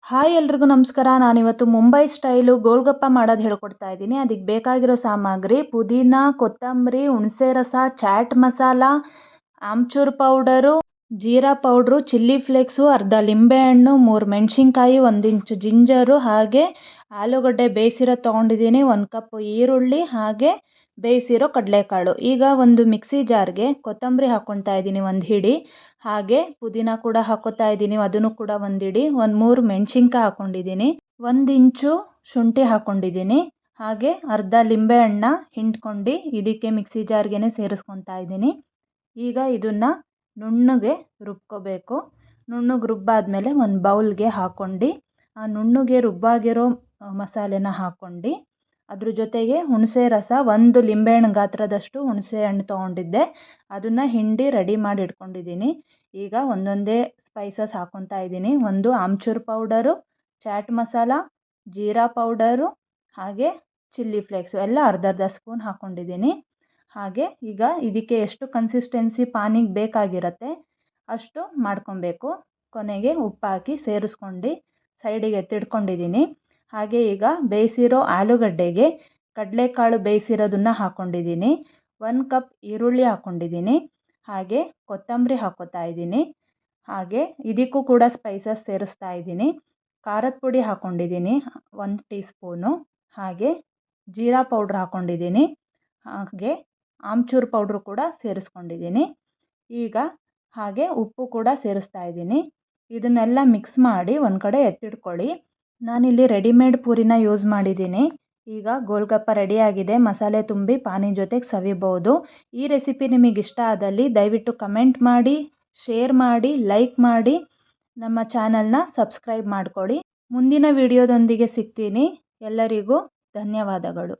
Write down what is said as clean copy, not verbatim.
Hi ಎಲ್ರಿಗೂ ನಮಸ್ಕಾರ. ನಾನಿವತ್ತು ಮುಂಬೈ ಸ್ಟೈಲು ಗೋಲ್ಗಪ್ಪ ಮಾಡೋದು ಹೇಳ್ಕೊಡ್ತಾ ಇದ್ದೀನಿ. ಅದಕ್ಕೆ ಬೇಕಾಗಿರೋ ಸಾಮಗ್ರಿ ಪುದೀನ, ಕೊತ್ತಂಬರಿ, ಹುಣಸೆ ರಸ, ಚಾಟ್ ಮಸಾಲ, ಆಮ್ಚೂರ್ ಪೌಡರು, ಜೀರಾ ಪೌಡ್ರು, ಚಿಲ್ಲಿ ಫ್ಲೇಕ್ಸು, ಅರ್ಧ ಲಿಂಬೆಹಣ್ಣು, 3 ಮೆಣಸಿನ್ಕಾಯಿ, 1 ಇಂಚು ಜಿಂಜರು, ಹಾಗೆ ಆಲೂಗಡ್ಡೆ ಬೇಯಿಸಿರೋ ತೊಗೊಂಡಿದ್ದೀನಿ, 1 ಕಪ್ ಈರುಳ್ಳಿ, ಹಾಗೆ ಬೇಯಿಸಿರೋ ಕಡಲೆಕಾಳು. ಈಗ ಒಂದು ಮಿಕ್ಸಿ ಜಾರ್ಗೆ ಕೊತ್ತಂಬರಿ ಹಾಕ್ಕೊತಾ ಇದ್ದೀನಿ 1 ಹಿಡಿ, ಹಾಗೆ ಪುದೀನ ಕೂಡ ಹಾಕ್ಕೊತಾ ಇದ್ದೀನಿ, ಅದನ್ನು ಕೂಡ 1 ಹಿಡಿ, 3 ಮೆಣಸಿನ್ಕಾಯಿ ಹಾಕ್ಕೊಂಡಿದ್ದೀನಿ, 1 ಇಂಚು ಶುಂಠಿ ಹಾಕ್ಕೊಂಡಿದ್ದೀನಿ, ಹಾಗೆ ಅರ್ಧ ಲಿಂಬೆಹಣ್ಣ ಹಿಂಡ್ಕೊಂಡು ಇದಕ್ಕೆ ಮಿಕ್ಸಿ ಜಾರ್ಗೆ ಸೇರಿಸ್ಕೊತಾ ಇದ್ದೀನಿ. ಈಗ ಇದನ್ನು ನುಣ್ಣಗೆ ರುಬ್ಕೋಬೇಕು. ನುಣ್ಣಗೆ ರುಬ್ಬಾದ್ಮೇಲೆ ಒಂದು ಬೌಲ್ಗೆ ಹಾಕ್ಕೊಂಡು ಆ ನುಣ್ಣಗೆ ರುಬ್ಬಾಗಿರೋ ಮಸಾಲೆನ ಹಾಕ್ಕೊಂಡು ಅದ್ರ ಜೊತೆಗೆ ಹುಣಸೆ ರಸ 1 ಲಿಂಬೆಹಣ್ಣು ಗಾತ್ರದಷ್ಟು ಹುಣಸೆ ಹಣ್ಣು ತೊಗೊಂಡಿದ್ದೆ, ಅದನ್ನು ಹಿಂಡಿ ರೆಡಿ ಮಾಡಿ ಇಟ್ಕೊಂಡಿದ್ದೀನಿ. ಈಗ ಒಂದೊಂದೇ ಸ್ಪೈಸಸ್ ಹಾಕ್ಕೊತಾ ಇದ್ದೀನಿ. 1 ಆಮ್ಚೂರ್ ಪೌಡರು, ಚಾಟ್ ಮಸಾಲ, ಜೀರಾ ಪೌಡರು, ಹಾಗೆ ಚಿಲ್ಲಿ ಫ್ಲೇಕ್ಸು ಎಲ್ಲ ಅರ್ಧ ಸ್ಪೂನ್ ಹಾಕ್ಕೊಂಡಿದ್ದೀನಿ. ಹಾಗೆ ಈಗ ಇದಕ್ಕೆ ಎಷ್ಟು ಕನ್ಸಿಸ್ಟೆನ್ಸಿ ಪಾನಿಗೆ ಬೇಕಾಗಿರುತ್ತೆ ಅಷ್ಟು ಮಾಡ್ಕೊಬೇಕು. ಕೊನೆಗೆ ಉಪ್ಪು ಹಾಕಿ ಸೇರಿಸ್ಕೊಂಡು ಸೈಡಿಗೆ ಎತ್ತಿಟ್ಕೊಂಡಿದ್ದೀನಿ. ಹಾಗೆ ಈಗ ಬೇಯಿಸಿರೋ ಆಲೂಗಡ್ಡೆಗೆ ಕಡಲೆಕಾಳು ಬೇಯಿಸಿರೋದನ್ನು ಹಾಕ್ಕೊಂಡಿದ್ದೀನಿ, 1 ಕಪ್ ಈರುಳ್ಳಿ ಹಾಕ್ಕೊಂಡಿದ್ದೀನಿ, ಹಾಗೆ ಕೊತ್ತಂಬರಿ ಹಾಕ್ಕೊತಾ ಇದ್ದೀನಿ. ಹಾಗೆ ಇದಕ್ಕೂ ಕೂಡ ಸ್ಪೈಸಸ್ ಸೇರಿಸ್ತಾ ಇದ್ದೀನಿ. ಖಾರದ ಪುಡಿ ಹಾಕ್ಕೊಂಡಿದ್ದೀನಿ 1 ಟೀ ಸ್ಪೂನು, ಹಾಗೆ ಜೀರಾ ಪೌಡ್ರ್ ಹಾಕ್ಕೊಂಡಿದ್ದೀನಿ, ಹಾಗೆ ಆಮ್ಚೂರ್ ಪೌಡ್ರು ಕೂಡ ಸೇರಿಸ್ಕೊಂಡಿದ್ದೀನಿ. ಈಗ ಹಾಗೆ ಉಪ್ಪು ಕೂಡ ಸೇರಿಸ್ತಾ ಇದ್ದೀನಿ. ಇದನ್ನೆಲ್ಲ ಮಿಕ್ಸ್ ಮಾಡಿ ಒಂದು ಕಡೆ ಎತ್ತಿಟ್ಕೊಳ್ಳಿ. ನಾನಿಲ್ಲಿ ರೆಡಿಮೇಡ್ ಪೂರಿನ ಯೂಸ್ ಮಾಡಿದ್ದೀನಿ. ಈಗ ಗೋಲ್ಗಪ್ಪ ರೆಡಿಯಾಗಿದೆ. ಮಸಾಲೆ ತುಂಬಿ ಪಾನಿ ಜೊತೆಗೆ ಸವಿಬೋದು. ಈ ರೆಸಿಪಿ ನಿಮಗೆ ಇಷ್ಟ ಆದಲ್ಲಿ ದಯವಿಟ್ಟು ಕಮೆಂಟ್ ಮಾಡಿ, ಶೇರ್ ಮಾಡಿ, ಲೈಕ್ ಮಾಡಿ, ನಮ್ಮ ಚಾನಲ್ನ ಸಬ್ಸ್ಕ್ರೈಬ್ ಮಾಡ್ಕೊಳ್ಳಿ. ಮುಂದಿನ ವಿಡಿಯೋದೊಂದಿಗೆ ಸಿಗ್ತೀನಿ. ಎಲ್ಲರಿಗೂ ಧನ್ಯವಾದಗಳು.